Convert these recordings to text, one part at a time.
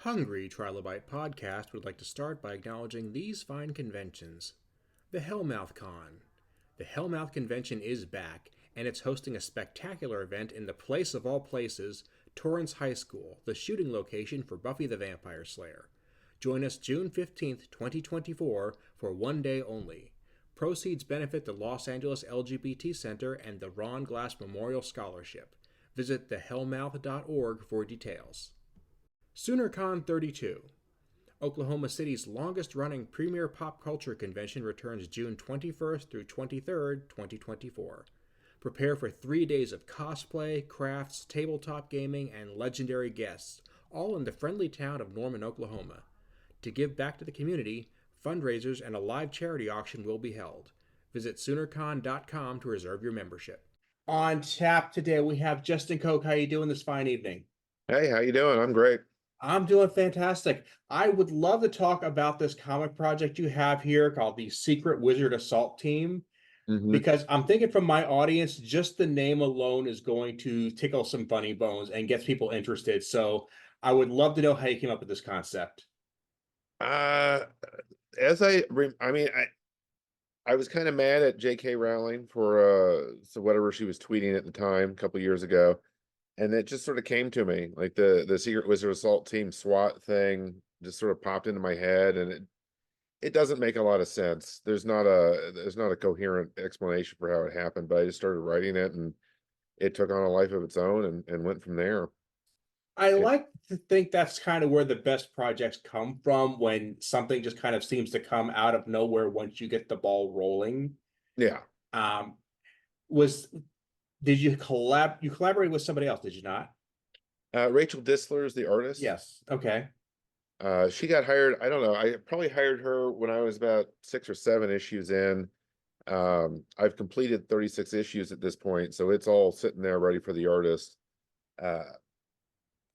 Hungry Trilobyte podcast would like to start by acknowledging these fine conventions. The Hellmouth Con. The Hellmouth Convention is back, and it's hosting a spectacular event in the place of all places, Torrance High School, the shooting location for Buffy the Vampire Slayer. Join us June 15th, 2024 for one day only. Proceeds benefit the Los Angeles LGBT Center and the Ron Glass Memorial Scholarship. Visit thehellmouth.org for details. SoonerCon 32. Oklahoma City's longest running premier pop culture convention returns June 21st through 23rd, 2024. Prepare for 3 days of cosplay, crafts, tabletop gaming, and legendary guests, all in the friendly town of Norman, Oklahoma. To give back to the community, fundraisers and a live charity auction will be held. Visit SoonerCon.com to reserve your membership. On tap today, we have Justin Koch. How you doing this fine evening? Hey, how you doing? I'm great. I'm doing fantastic. I would love to talk about this comic project you have here called the Secret Wizard Assault Team, hmm because I'm thinking from my audience, just the name alone is going to tickle some funny bones and gets people interested. So I would love to know how you came up with this concept. Uh, I was kind of mad at J.K. Rowling for so whatever she was tweeting at the time a couple years ago, and it just sort of came to me like the Secret Wizard Assault Team SWAT thing just sort of popped into my head, and it doesn't make a lot of sense. There's not a coherent explanation for how it happened, but I just started writing it, and it took on a life of its own and went from there. I It, like to think that's kind of where the best projects come from, when something just kind of seems to come out of nowhere once you get the ball rolling. yeah. Um, was did you collaborate with somebody else, did you not? Rachel Distler is the artist. Yes. Okay. She got hired. I don't know. I probably hired her when I was about 6 or 7 issues in. I've completed 36 issues at this point, so it's all sitting there ready for the artist. Uh,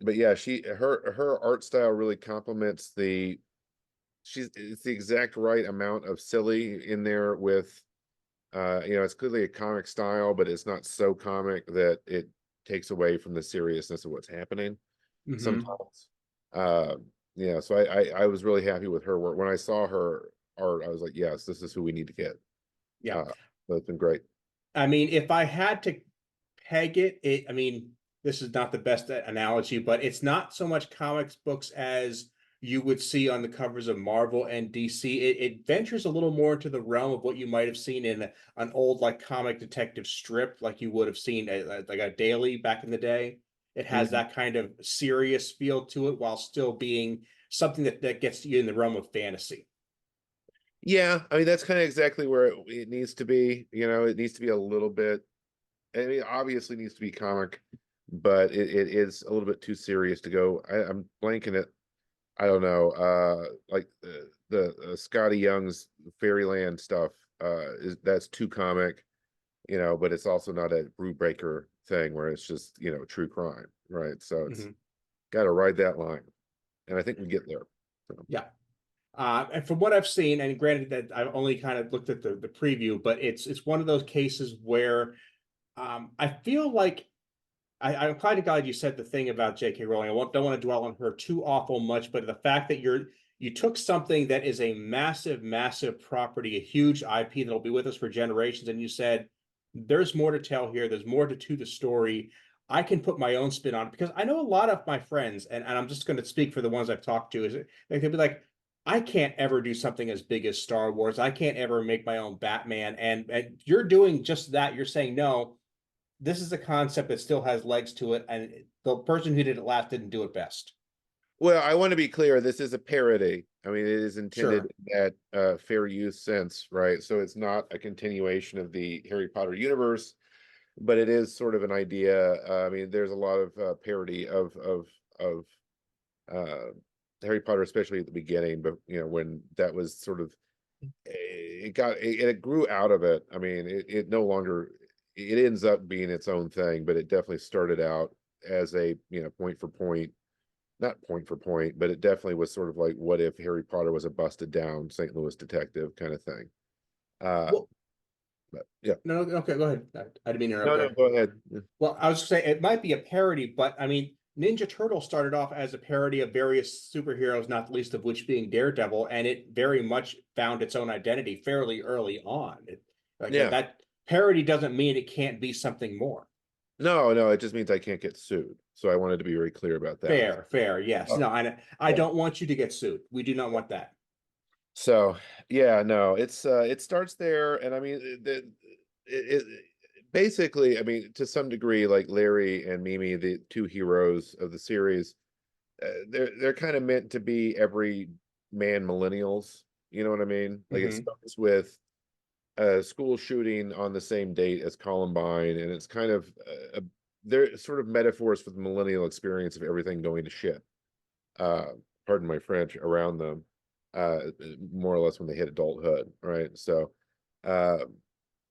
but yeah, her art style really complements it's the exact right amount of silly in there with it's clearly a comic style, but it's not so comic that it takes away from the seriousness of what's happening Mm-hmm. sometimes. Uh, yeah, so I was really happy with her work. When I saw her art, I was like, yes, this is who we need to get. Yeah. Uh, so it's been great. I mean, if I had to peg I mean, this is not the best analogy, but it's not so much comics books as you would see on the covers of Marvel and DC. It ventures a little more into the realm of what you might have seen in an old like comic detective strip, like you would have seen like a daily back in the day. It has Mhm. that kind of serious feel to it while still being something that gets you in the realm of fantasy. Yeah, I mean that's kind of exactly where it needs to be. It needs to be a little bit. I mean, obviously needs to be comic, but it is a little bit too serious to go. I'm blanking it. I don't know. Like the Scotty Young's Fairyland stuff. Is that's too comic, but it's also not a rule breaker thing where it's just true crime, right? So it's Mhm. got to ride that line, and I think we get there. So. Yeah. And from what I've seen, and granted that I've only kind of looked at the preview, but it's one of those cases where I feel like I'm kind of glad you said the thing about J.K. Rowling. Don't want to dwell on her too awful much, but the fact that you took something that is a massive, massive property, a huge IP that'll be with us for generations, and you said there's more to tell here. There's more to the story. I can put my own spin on it, because I know a lot of my friends, and I'm just going to speak for the ones I've talked to, is they could be like, I can't ever do something as big as Star Wars. I can't ever make my own Batman. And you're doing just that. You're saying, no, this is a concept that still has legs to it, and the person who did it last didn't do it best. Well, I want to be clear. This is a parody. I mean, it is intended Sure. in that fair use sense, right? So it's not a continuation of the Harry Potter universe, but it is sort of an idea. I mean, there's a lot of parody of uh, Harry Potter, especially at the beginning. But when that was sort of it grew out of it. I mean, it no longer it ends up being its own thing, but it definitely started out as a point for point, not point for point, but it definitely was sort of like what if Harry Potter was a busted down St. Louis detective kind of thing. Uh, Well, but yeah, no, okay, go ahead. I didn't mean to interrupt no, there. go ahead. Well, I was saying it might be a parody, but I mean, Ninja Turtle started off as a parody of various superheroes, not the least of which being Daredevil, and it very much found its own identity fairly early on. Like Yeah. that parody doesn't mean it can't be something more. No, no, it just means I can't get sued. So I wanted to be very clear about that. Fair, fair, yes. Oh, No, I yeah. don't want you to get sued. We do not want that. So yeah, no, it starts there, and I mean it basically, I mean, to some degree, like Larry and Mimi, the two heroes of the series, they're kind of meant to be every man millennials. You know what I mean? Like it Hmm. starts with a school shooting on the same date as Columbine, and it's kind of they're sort of metaphors for the millennial experience of everything going to shit. Uh, pardon my French, around them, uh, more or less when they hit adulthood, right? So, uh,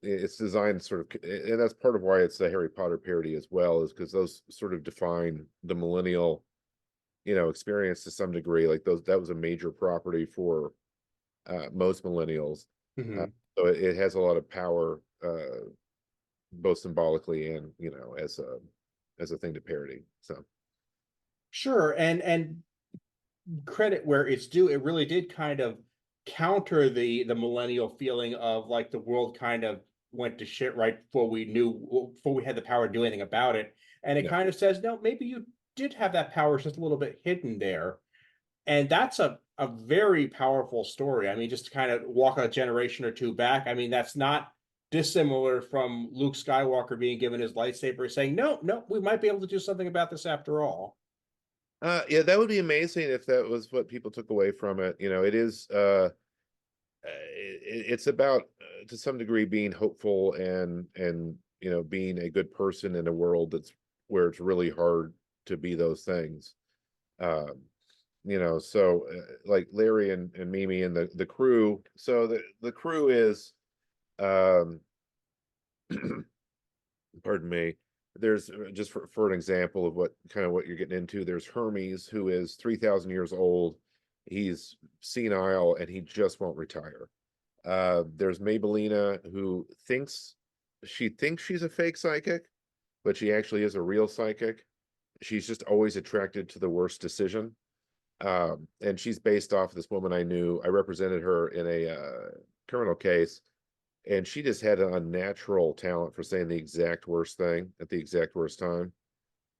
it's designed sort of, and that's part of why it's a Harry Potter parody as well, is because those sort of define the millennial, experience to some degree. Like those, that was a major property for most millennials. Uh, Hmm. so it has a lot of power, both symbolically and as a thing to parody. So Sure, and credit where it's due, it really did kind of counter the millennial feeling of like the world kind of went to shit right before we had the power to do anything about it. And it yeah, kind of says, no, maybe you did have that power just a little bit hidden there. And that's a very powerful story. I mean, just to kind of walk a generation or two back, I mean, that's not dissimilar from Luke Skywalker being given his lightsaber, saying, no, no, we might be able to do something about this after all. yeah, that would be amazing if that was what people took away from it. It is. It's about to some degree being hopeful and being a good person in a world that's where it's really hard to be those things. Um, so like Larry and Mimi and the crew. So the crew is um pardon me. There's just for an example of what you're getting into. There's Hermes, who is 3,000 years old. He's senile and he just won't retire. There's Maybellina, who thinks she's a fake psychic, but she actually is a real psychic. She's just always attracted to the worst decision. And she's based off this woman I knew. I represented her in a criminal case, and she just had an unnatural talent for saying the exact worst thing at the exact worst time.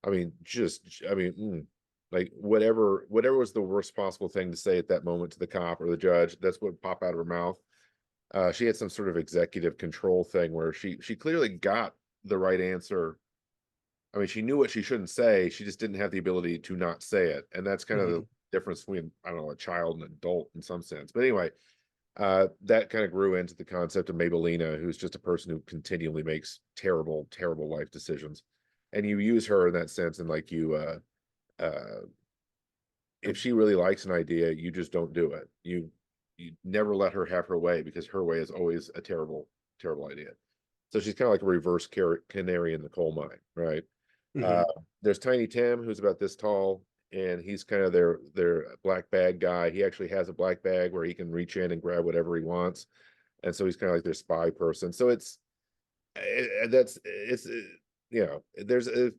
I mean, like whatever was the worst possible thing to say at that moment to the cop or the judge, that's what popped out of her mouth. She had some sort of executive control thing where she clearly got the right answer. I mean, she knew what she shouldn't say. She just didn't have the ability to not say it, and that's kind of the Mhm. difference between, I don't know, a child and an adult in some sense. But anyway, that kind of grew into the concept of Maybellina, who's just a person who continually makes terrible, terrible life decisions, and you use her in that sense, and like uh, if she really likes an idea, you just don't do it. You never let her have her way, because her way is always a terrible, terrible idea. So she's kind of like a reverse canary in the coal mine, right? Uh, Mhm. there's Tiny Tim, who's about this tall, and he's kind of their black bag guy. He actually has a black bag where he can reach in and grab whatever he wants, and so he's kind of like their spy person. So that's it's there's a,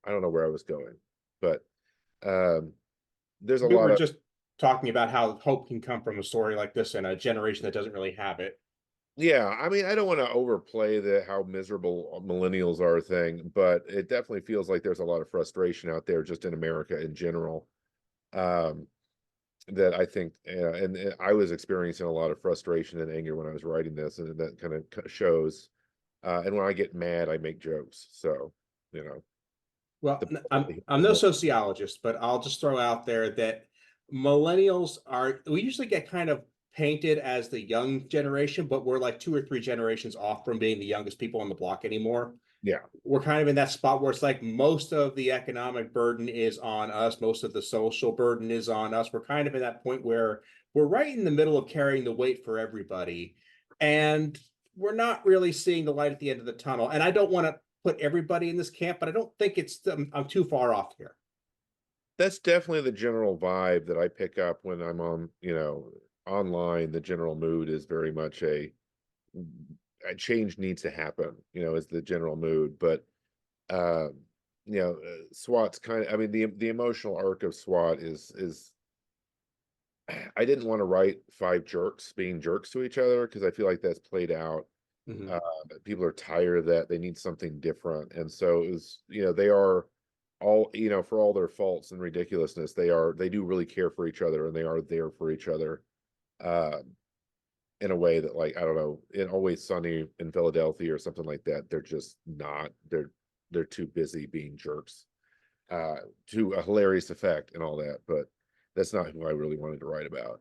I don't know where I was going, but um, there's a We lot were of. just talking about how hope can come from a story like this in a generation that doesn't really have it. Yeah, I mean, I don't want to overplay the how miserable millennials are thing, but it definitely feels like there's a lot of frustration out there just in America in general. Um, that I think, and I was experiencing a lot of frustration and anger when I was writing this, and that kind of shows. And when I get mad, I make jokes. So, you know, Well, the I'm no sociologist, but I'll just throw out there that millennials are we usually get kind of painted as the young generation, but we're like two or three generations off from being the youngest people on the block anymore. yeah, We're kind of in that spot where it's like most of the economic burden is on us, most of the social burden is on us. We're kind of in that point where we're right in the middle of carrying the weight for everybody. And we're not really seeing the light at the end of the tunnel. And I don't want to put everybody in this camp, but I don't think I'm too far off here. that's definitely the general vibe that I pick up when I'm on, online. The general mood is very much a change needs to happen, is the general mood. But uh, SWAT's kind of, I mean, the emotional arc of SWAT is I didn't want to write five jerks being jerks to each other because I feel like that's played out. Hmm. Uh, People are tired of that. They need something different. And so it was, they are all, for all their faults and ridiculousness, they do really care for each other and they are there for each other. Uh, in a way that, like, I don't know, in Always Sunny in Philadelphia or something like that, they're just not. They're too busy being jerks, uh, to a hilarious effect and all that. But that's not who I really wanted to write about.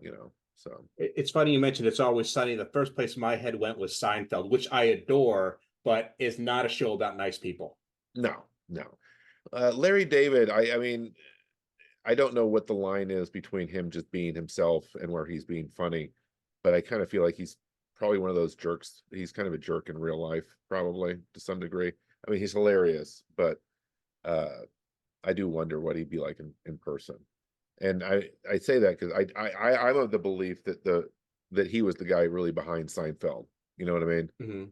So It's funny you mentioned It's Always Sunny. The first place my head went was Seinfeld, which I adore, but is not a show about nice people. no, no. Larry David, I mean, I don't know what the line is between him just being himself and where he's being funny, but I kind of feel like he's probably one of those jerks. He's kind of a jerk in real life, probably to some degree. I mean, he's hilarious, but uh, I do wonder what he'd be like in person. And I say that because I'm of the belief that he was the guy really behind Seinfeld. You know what I mean? Hmm.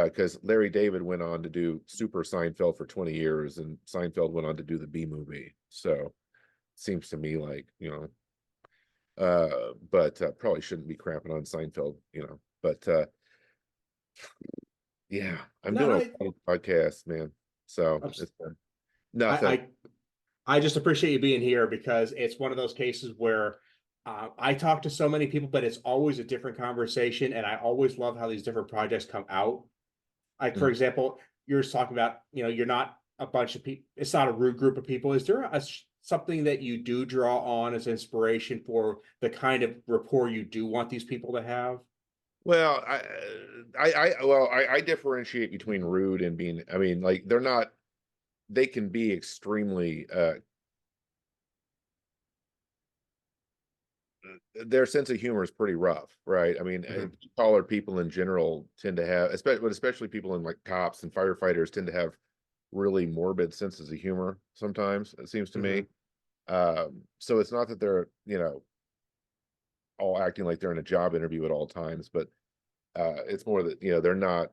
Because Larry David went on to do Super Seinfeld for 20 years, and Seinfeld went on to do the B movie. So seems to me like, but probably shouldn't be crapping on Seinfeld. But yeah, I'm No, doing no, a lot of podcasts, man. So I'm, it's I, nothing. I I just appreciate you being here because it's one of those cases where I talk to so many people, but it's always a different conversation, and I always love how these different projects come out. Like for Mhm. example, you're just talking about, you're not a bunch of people. It's not a rude group of people. Is there something that you do draw on as inspiration for the kind of rapport you do want these people to have? Well, I differentiate between rude and being, I mean, like, they're not, they can be extremely, their sense of humor is pretty rough, right? I mean, Mhm. taller people in general tend to have, especially people in, like, cops and firefighters tend to have really morbid senses of humor sometimes, it seems to me. Mhm. So it's not that they're, all acting like they're in a job interview at all times, but it's more that, they're not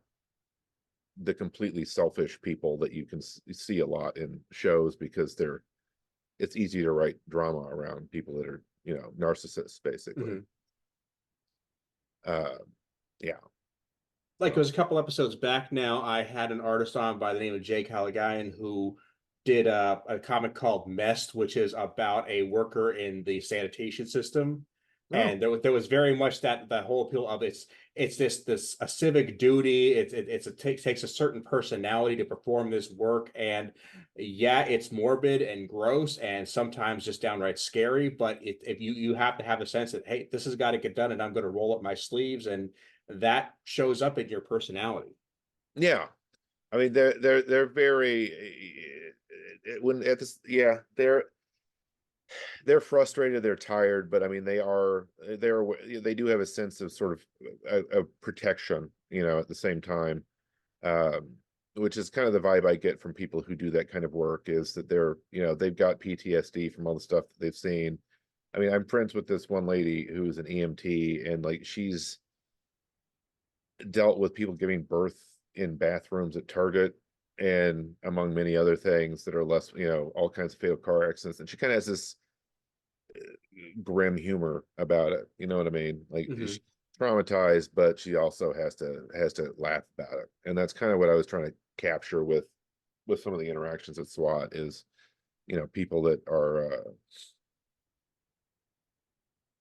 the completely selfish people that you can see a lot in shows because it's easy to write drama around people that are, narcissists basically. Mhm. Uh, yeah. Like it So was a couple episodes back now, I had an artist on by the name of Jake Halligan who did a comic called Mest, which is about a worker in the sanitation system. no. And there was very much that whole appeal of it's this a civic duty. Takes a certain personality to perform this work, and yeah, it's morbid and gross and sometimes just downright scary. But if you have to have a sense that, hey, this has got to get done, and I'm going to roll up my sleeves, and that shows up in your personality. Yeah. I mean, they're very, when at this, yeah, they're frustrated, they're tired, but I mean, they do have a sense of sort of protection, at the same time. um, which is kind of the vibe I get from people who do that kind of work, is that they've got PTSD from all the stuff that they've seen. I mean, I'm friends with this one lady who's an EMT, and, like, she's dealt with people giving birth in bathrooms at Target, and among many other things that are less, all kinds of fatal car accidents. And she kind of has this grim humor about it. You know what I mean? Like, Mm-hmm. she's traumatized, but she also has to laugh about it. And that's kind of what I was trying to capture with some of the interactions at SWAT, is, people that are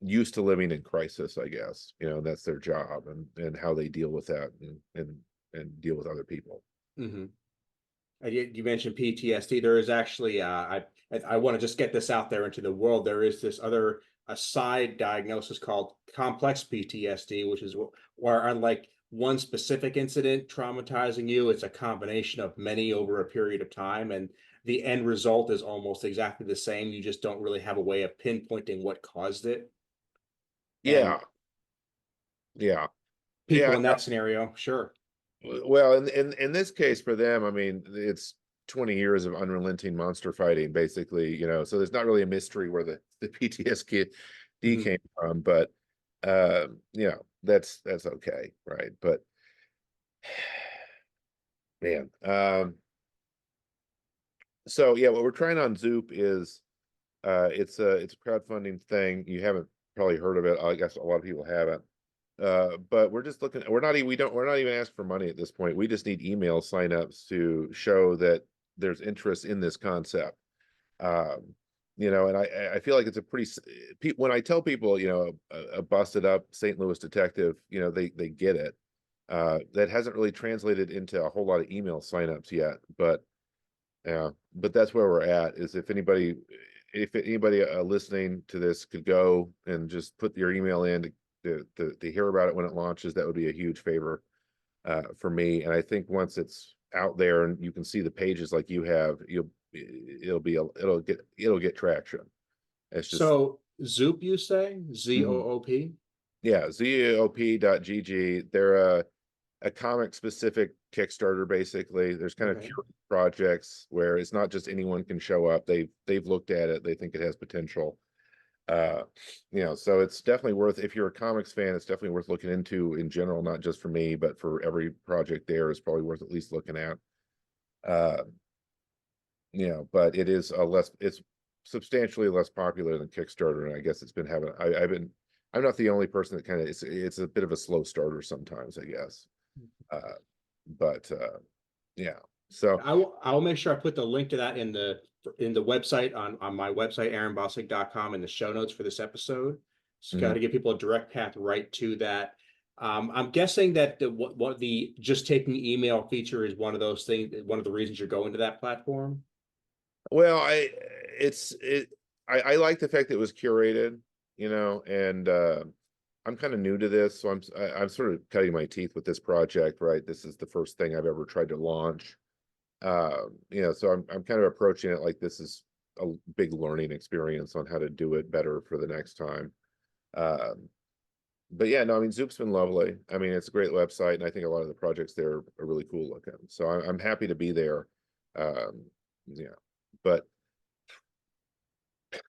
used to living in crisis, I guess. And that's their job, and how they deal with that, and deal with other people. Mm-hmm. You mentioned PTSD. There is actually, I want to just get this out there into the world. There is this other a side diagnosis called complex PTSD, which is where, unlike one specific incident traumatizing you, it's a combination of many over a period of time, and the end result is almost exactly the same. You just don't really have a way of pinpointing what caused it. And Yeah, yeah, people yeah. in that scenario, sure. Well, in this case for them, I mean, it's 20 years of unrelenting monster fighting, basically. So there's not really a mystery where the PTSD Mhm. came from, but that's okay, right? But man, So yeah, what we're trying on Zoop is it's a crowdfunding thing. You haven't probably heard of it. I guess a lot of people haven't. But we're just looking, we're not even asking for money at this point. We just need email signups to show that there's interest in this concept. Um, and I feel like it's a when I tell people, a busted up St. Louis detective, they get it. That hasn't really translated into a whole lot of email signups yet, but yeah, but that's where we're at. Is if anybody listening to this could go and just put your email in to hear about it when it launches, that would be a huge favor for me. And I think once it's out there and you can see the pages like you have, it'll get traction. It's just So Zoop, you say? Mhm. ZOOP? Yeah, ZOP.GG. They're a comic specific Kickstarter, basically. There's kind of Okay. curated projects where it's not just anyone can show up. They've looked at it, they think it has potential. Uh, so it's definitely worth, if you're a comics fan, it's definitely worth looking into in general, not just for me, but for every project there is probably worth at least looking at. Uh, but it's substantially less popular than Kickstarter, and I guess it's been having I'm not the only person that kind of it's a bit of a slow starter sometimes, I guess. Uh, but yeah. So I will make sure I put the link to that in the website on my website, aaronbossick.com, in the show notes for this episode. Just got mhm. to give people a direct path right to that. I'm guessing that what the just taking email feature is one of those things, one of the reasons you're going to that platform. Well, it's it I like the fact that it was curated, and I'm kind of new to this, so I'm sort of cutting my teeth with this project, right? This is the first thing I've ever tried to launch. So I'm kind of approaching it like this is a big learning experience on how to do it better for the next time. Um, but yeah, no, I mean, Zoop's been lovely. I mean, it's a great website, and I think a lot of the projects there are really cool looking. So I'm happy to be there. Um, yeah, but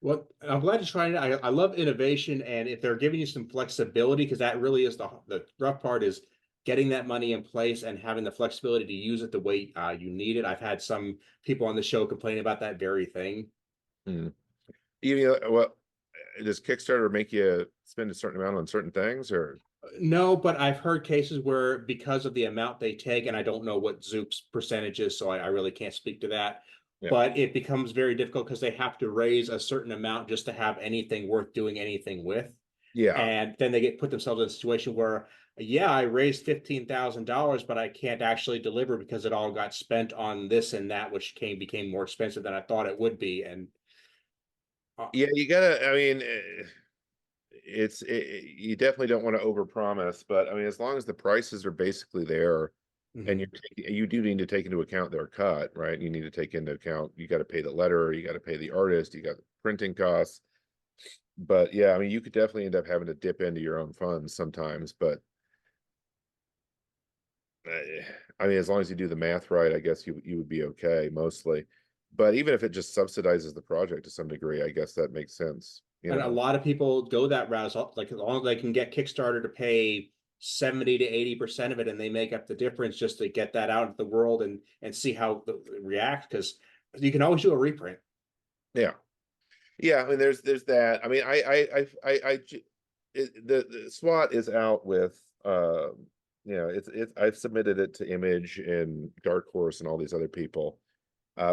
Well, I'm glad you're trying it. I love innovation, and if they're giving you some flexibility, because that really is the rough part is getting that money in place and having the flexibility to use it the way you need it. I've had some people on the show complain about that very thing. mm, what does Kickstarter make you spend a certain amount on certain things, or No, but I've heard cases where because of the amount they take, and I don't know what Zoop's percentage is, so I really can't speak to that. yeah, But it becomes very difficult because they have to raise a certain amount just to have anything worth doing anything with. yeah, And then they get put themselves in a situation where, yeah, I raised $15,000, but I can't actually deliver because it all got spent on this and that, which became more expensive than I thought it would be. And yeah? You gotta. I mean, you definitely don't want to overpromise, but I mean, as long as the prices are basically there, and Mhm. you do need to take into account their cut, right? You need to take into account you got to pay the letter, you got to pay the artist, you got printing costs. But yeah, I mean, you could definitely end up having to dip into your own funds sometimes. But I mean, as long as you do the math right, I guess you would be okay mostly. But even if it just subsidizes the project to some degree, I guess that makes sense. And a lot of people go that route. Like as long as they can get Kickstarter to pay 70 to 80% of it, and they make up the difference just to get that out of the world and see how it reacts. Because you can always do a reprint. Yeah, yeah. I mean, there's that. I mean, the SWAT is out with it's I've submitted it to Image and Dark Horse and all these other people.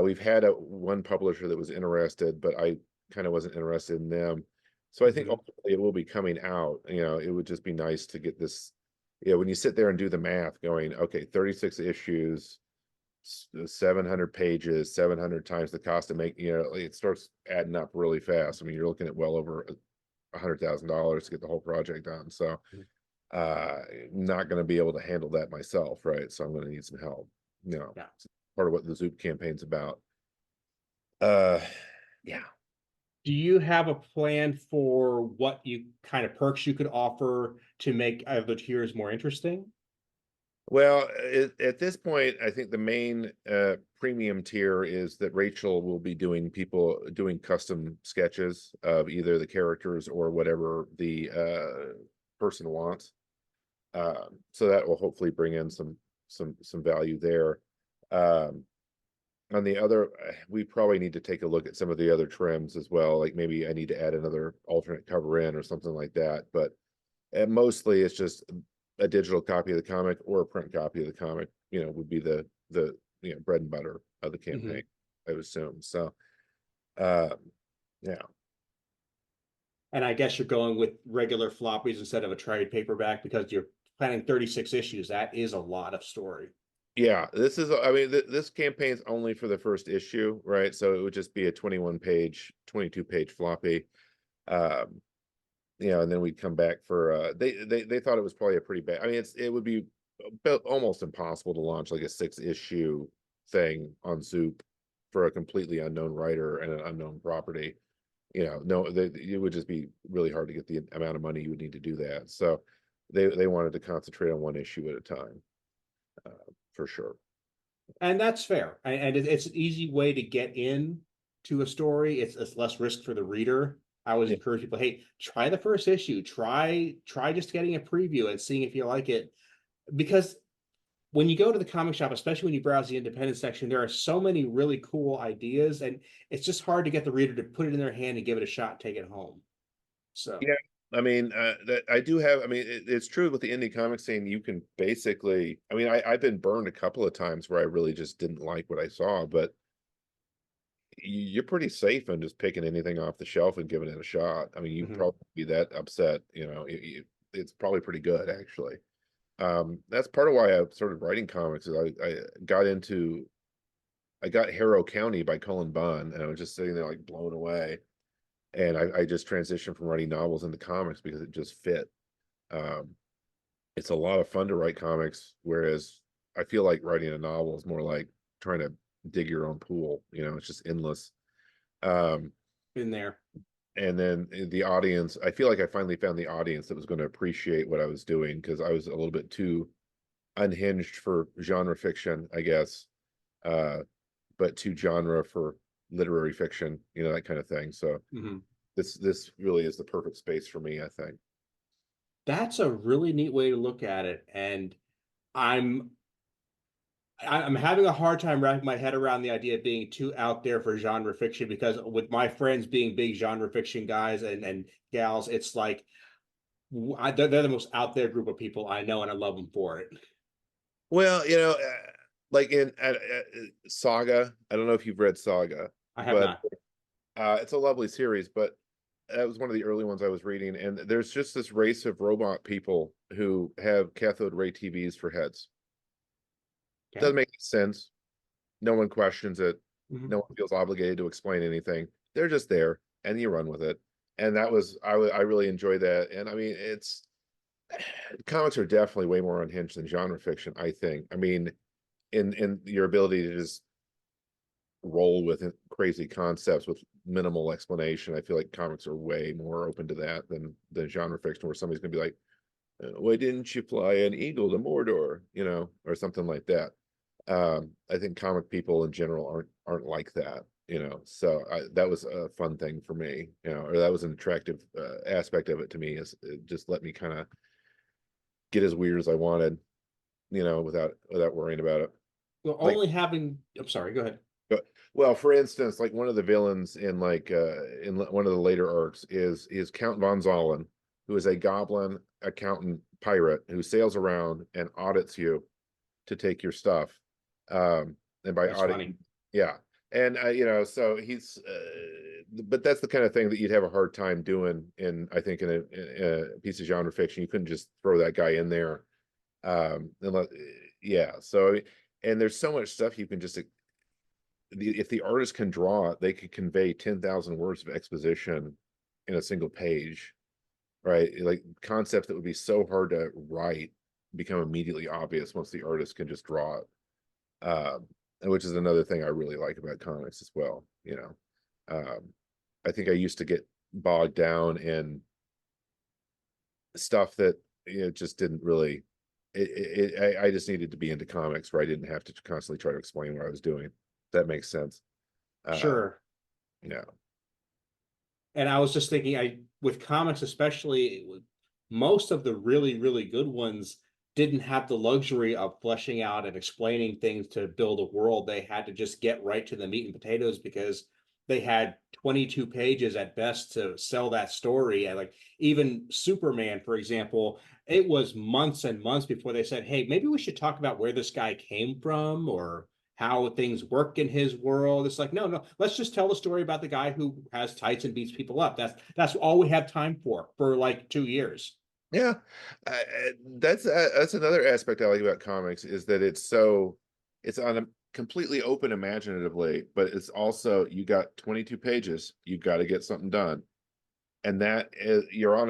We've had one publisher that was interested, but I kind of wasn't interested in them. So I think Mhm. ultimately it will be coming out. It would just be nice to get this. When you sit there and do the math, going, okay, 36 issues, 700 pages, 700 times the cost to make, it starts adding up really fast. I mean, you're looking at well over $100,000 to get the whole project done. So, uh, not going to be able to handle that myself, right? So I'm going to need some help. Yeah. It's part of what the Zoop campaign's about. Uh, yeah. Do you have a plan for what you kind of perks you could offer to make other tiers more interesting? Well, at this point, I think the main premium tier is that Rachel will be doing custom sketches of either the characters or whatever the person wants. So that will hopefully bring in some value there. Um, on the other, we probably need to take a look at some of the other trims as well. Like maybe I need to add another alternate cover in or something like that. But mostly it's just a digital copy of the comic or a print copy of the comic, would be the bread and butter of the campaign, I would assume. So uh yeah. And I guess you're going with regular floppies instead of a trade paperback because you're planning 36 issues. That is a lot of story. Yeah, this is, I mean, this campaign's only for the first issue, right? So it would just be a 21 page, 22 page floppy. Um, and then we'd come back for they thought it was probably a pretty bad. I mean, it would be almost impossible to launch like a 6 issue thing on Zoop for a completely unknown writer and an unknown property. No, it would just be really hard to get the amount of money you would need to do that. So they wanted to concentrate on one issue at a time, for sure. And that's fair. And it's an easy way to get in to a story. It's less risk for the reader. I always Yeah. encourage people, hey, try the first issue. Try just getting a preview and seeing if you like it. Because when you go to the comic shop, especially when you browse the independent section, there are so many really cool ideas, and it's just hard to get the reader to put it in their hand and give it a shot and take it home. So Yeah, I mean, that I do have. I mean, it's true with the indie comic scene. You can basically, I mean, I've been burned a couple of times where I really just didn't like what I saw, but you're pretty safe on just picking anything off the shelf and giving it a shot. I mean, you probably be that upset, it's probably pretty good actually. That's part of why I started writing comics. Is I got Harrow County by Cullen Bunn, and I was just sitting there like blown away. And I just transitioned from writing novels into comics because it just fit. Um, it's a lot of fun to write comics, whereas I feel like writing a novel is more like trying to dig your own pool. It's just endless. Um, in there. and then the audience, I feel like I finally found the audience that was going to appreciate what I was doing because I was a little bit too unhinged for genre fiction, I guess, but too genre for literary fiction, that kind of thing. So this really is the perfect space for me, I think. That's a really neat way to look at it. And I'm I'm having a hard time wrapping my head around the idea of being too out there for genre fiction because with my friends being big genre fiction guys and gals, it's like they're the most out there group of people I know, and I love them for it. Well, like in Saga, I don't know if you've read Saga, I have but not. it's a lovely series. But that was one of the early ones I was reading, and there's just this race of robot people who have cathode ray TVs for heads. Okay. Doesn't make sense. No one questions it. Mhm. No one feels obligated to explain anything. They're just there, and you run with it. And that was I really enjoy that. And I mean, it's comics are definitely way more unhinged than genre fiction, I think. I mean, in your ability to just roll with crazy concepts with minimal explanation. I feel like comics are way more open to that than genre fiction, where somebody's gonna be like, "Why didn't you fly an eagle to Mordor?" Or something like that. I think comic people in general aren't like that. So that was a fun thing for me. Or that was an attractive aspect of it to me. Is it just let me kind of get as weird as I wanted, without worrying about it. Well, Like, only having. I'm sorry. Go ahead. well, for instance, like one of the villains in one of the later arcs is Count von Zollen, who is a goblin accountant pirate who sails around and audits you to take your stuff. And by That's audit, funny. yeah. And so but that's the kind of thing that you'd have a hard time doing I think in a piece of genre fiction. You couldn't just throw that guy in there. Unless, yeah. So, and there's so much stuff you can just if the artist can draw it, they could convey 10,000 words of exposition in a single page, right? Like concepts that would be so hard to write become immediately obvious once the artist can just draw it. And which is another thing I really like about comics as well. I think I used to get bogged down in stuff that just didn't really. I just needed to be into comics where I didn't have to constantly try to explain what I was doing. That makes sense. Uh, Sure. yeah. And I was just thinking, with comics especially, most of the really good ones didn't have the luxury of fleshing out and explaining things to build a world. They had to just get right to the meat and potatoes because they had 22 pages at best to sell that story. And like even Superman, for example, it was months and months before they said, hey, maybe we should talk about where this guy came from or how things work in his world. It's like, no, let's just tell the story about the guy who has tights and beats people up. That's all we have time for like 2 years. Yeah, that's another aspect I like about comics is that it's on a completely open imaginatively, but it's also you got 22 pages, you got to get something done, and that is you're on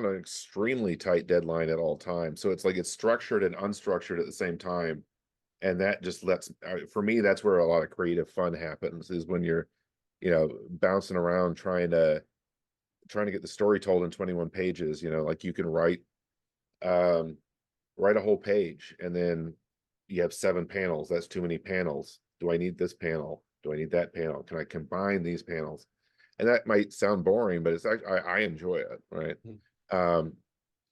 an extremely tight deadline at all times. So it's like it's structured and unstructured at the same time, and that just lets for me that's where a lot of creative fun happens is when you're bouncing around trying to get the story told in 21 pages. Like you can um write a whole page and then you have 7 panels. That's too many panels. Do I need this panel? Do I need that panel? Can I combine these panels? And that might sound boring, but it's actually I enjoy it, right? um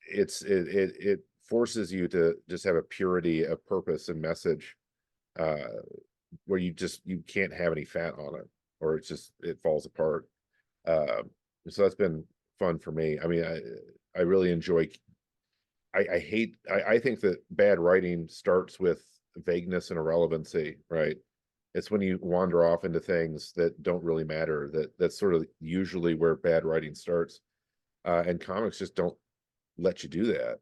it forces you to just have a purity of purpose and message, uh where you can't have any fat on it, or it falls apart. um so that's been fun for me. I mean, I really enjoy. I hate. I think that bad writing starts with vagueness and irrelevancy, right? It's when you wander off into things that don't really matter. That's sort of usually where bad writing starts. And comics just don't let you do that.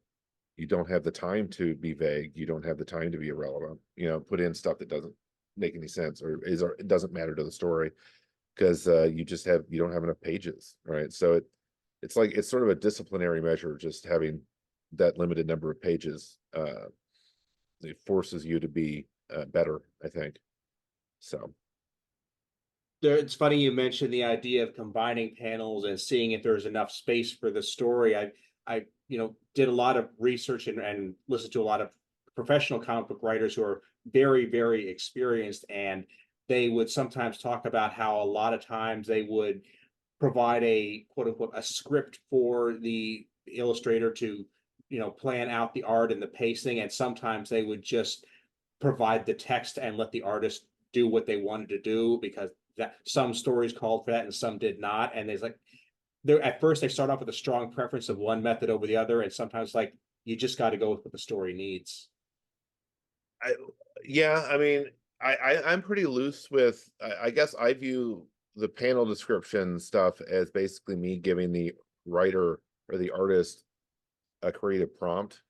You don't have the time to be vague. You don't have the time to be irrelevant. Put in stuff that doesn't make any sense or it doesn't matter to the story because you don't have enough pages, right? So it's sort of a disciplinary measure, just having that limited number of pages. It forces you to be better, I think. So It's funny you mentioned the idea of combining panels and seeing if there's enough space for the story. I did a lot of research and listened to a lot of professional comic book writers who are very, very experienced, and they would sometimes talk about how a lot of times they would provide a quote unquote a script for the illustrator to plan out the art and the pacing, and sometimes they would just provide the text and let the artist do what they wanted to do because that some stories called for that and some did not. And there's like there at first they start off with a strong preference of one method over the other, and sometimes like you just got to go with what the story needs. I yeah, I mean, I'm pretty loose with. I guess I view the panel description stuff as basically me giving the writer or the artist a creative prompt.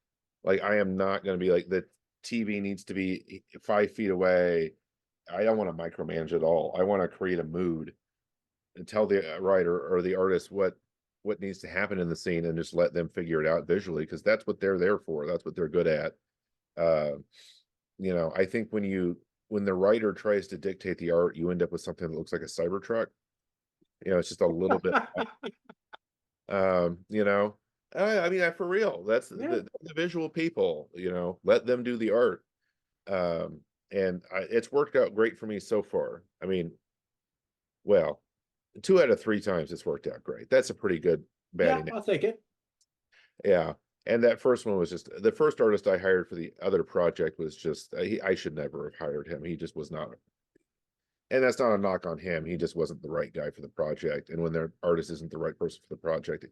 Like I am not going to be like the TV needs to be 5 feet away. I don't want to micromanage it all. I want to create a mood and tell the writer or the artist what needs to happen in the scene and just let them figure it out visually because that's what they're there for. That's what they're good at. Uh, I think when the writer tries to dictate the art, you end up with something that looks like a Cybertruck. It's just a little bit. You know, I mean, for real, that's Yeah. the visual people. Let them do the art. Um, and it's worked out great for me so far. I mean, well, 2 out of 3 times it's worked out great. That's a pretty good Yeah, batting. I'll take it. Yeah. And that first one was just the first artist I hired for the other project was just I should never have hired him. He just was not, and that's not a knock on him. He just wasn't the right guy for the project. And when their artist isn't the right person for the project,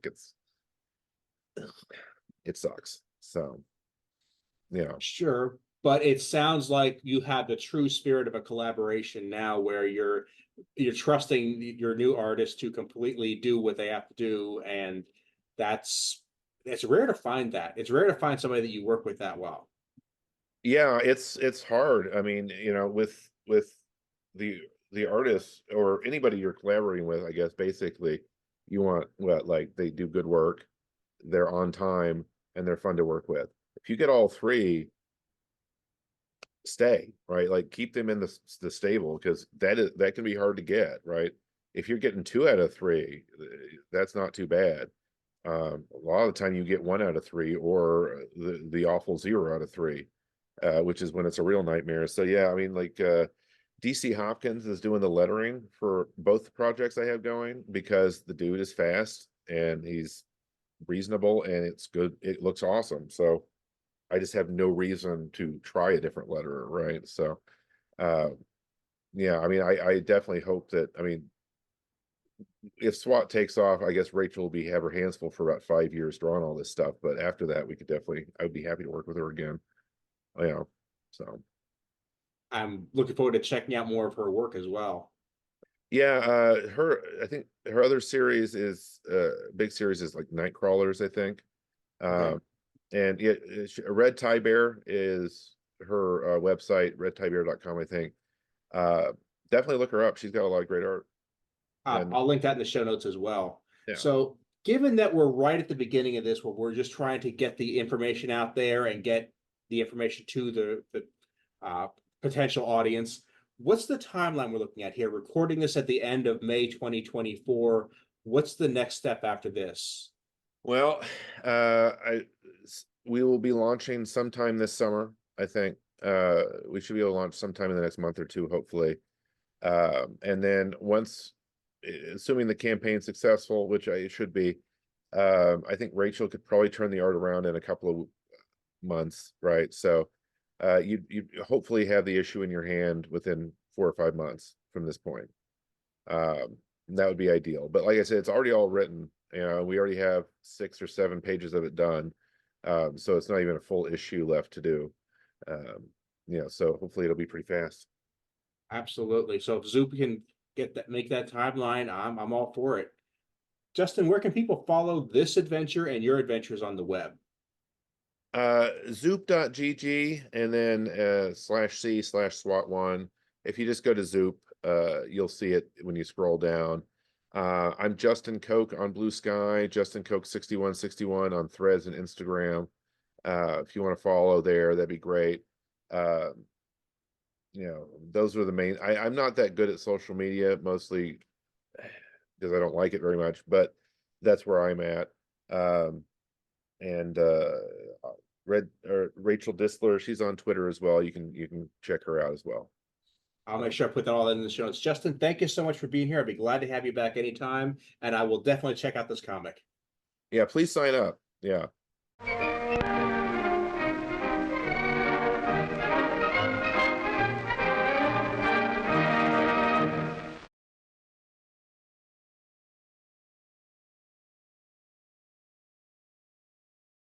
it sucks. So Sure, but it sounds like you have the true spirit of a collaboration now where you're trusting your new artist to completely do what they have to do, and that's it's rare to find that. It's rare to find somebody that you work with that well. yeah, it's hard. I mean, with the artists or anybody you're collaborating with, I guess basically you want what like they do good work, they're on time, and they're fun to work with. If you get all three, stay, right? Like keep them in the stable because that can be hard to get, right? If you're getting 2 out of 3, that's not too bad. A lot of the time you get 1 out of 3 or the awful 0 out of 3, which is when it's a real nightmare. So yeah, I mean like DC Hopkins is doing the lettering for both the projects I have going because the dude is fast and he's reasonable and it's good. It looks awesome. So I just have no reason to try a different letterer, right? So, uh, yeah, I mean, I definitely hope that, I mean, if SWAT takes off, I guess Rachel will have her hands full for about 5 years drawing all this stuff. But after that, we could definitely, I would be happy to work with her again. You know, so I'm looking forward to checking out more of her work as well. yeah, I think her other series is big series is like Night Crawlers, I think. Okay. And Red Tie Bear is her website, redtiebear.com, I think. Uh, Definitely look her up. She's got a lot of great art. And I'll link that in the show notes as well. yeah. So, given that we're right at the beginning of this, where we're just trying to get the information out there and get the information to the potential audience, what's the timeline we're looking at here? Recording this at the end of May 2024. What's the next step after this? Well, we will be launching sometime this summer, I think. We should be able to launch sometime in the next month or two, hopefully. And then once, assuming the campaign's successful, which it should be, I think Rachel could probably turn the art around in a couple of months, right? So you hopefully have the issue in your hand within 4 or 5 months from this point. That would be ideal. But like I said, it's already all written. We already have 6 or 7 pages of it done. So it's not even a full issue left to do. So hopefully it'll be pretty fast. Absolutely. So if Zoop can make that timeline, I'm all for it. Justin, where can people follow this adventure and your adventures on the web? Zoop.gg and then /C/SWAT1. If you just go to Zoop, you'll see it when you scroll down. I'm Justin Koch on Blue Sky, Justin Koch 6161 on Threads and Instagram. If you want to follow there, that'd be great. Those are the main. I'm not that good at social media, mostly because I don't like it very much, but that's where I'm at. And Rachel Distler, she's on Twitter as well. You can check her out as well. I'll make sure I put that all in the show notes. Justin, thank you so much for being here. I'd be glad to have you back anytime, and I will definitely check out this comic. Yeah, please sign up. Yeah.